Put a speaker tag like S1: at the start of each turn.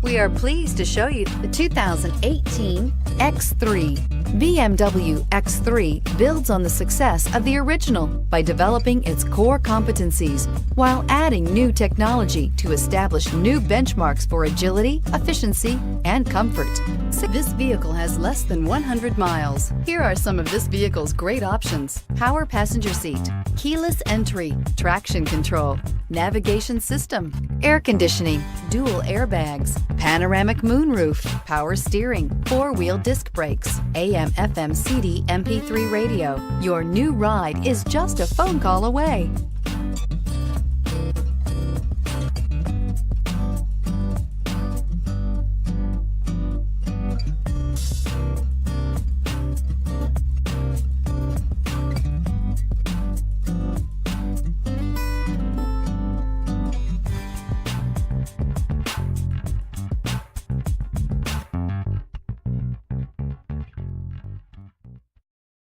S1: We are pleased to show you the 2018 X3. BMW X3 builds on the success of the original by developing its core competencies while adding new technology to establish new benchmarks for agility, efficiency, and comfort. This vehicle has less than 100 miles. Here are some of this vehicle's great options: power passenger seat, keyless entry, traction control, navigation system, air conditioning, dual airbags, panoramic moonroof, power steering, four-wheel disc brakes, AM/FM CD MP3 radio. Your new ride is just a phone call away.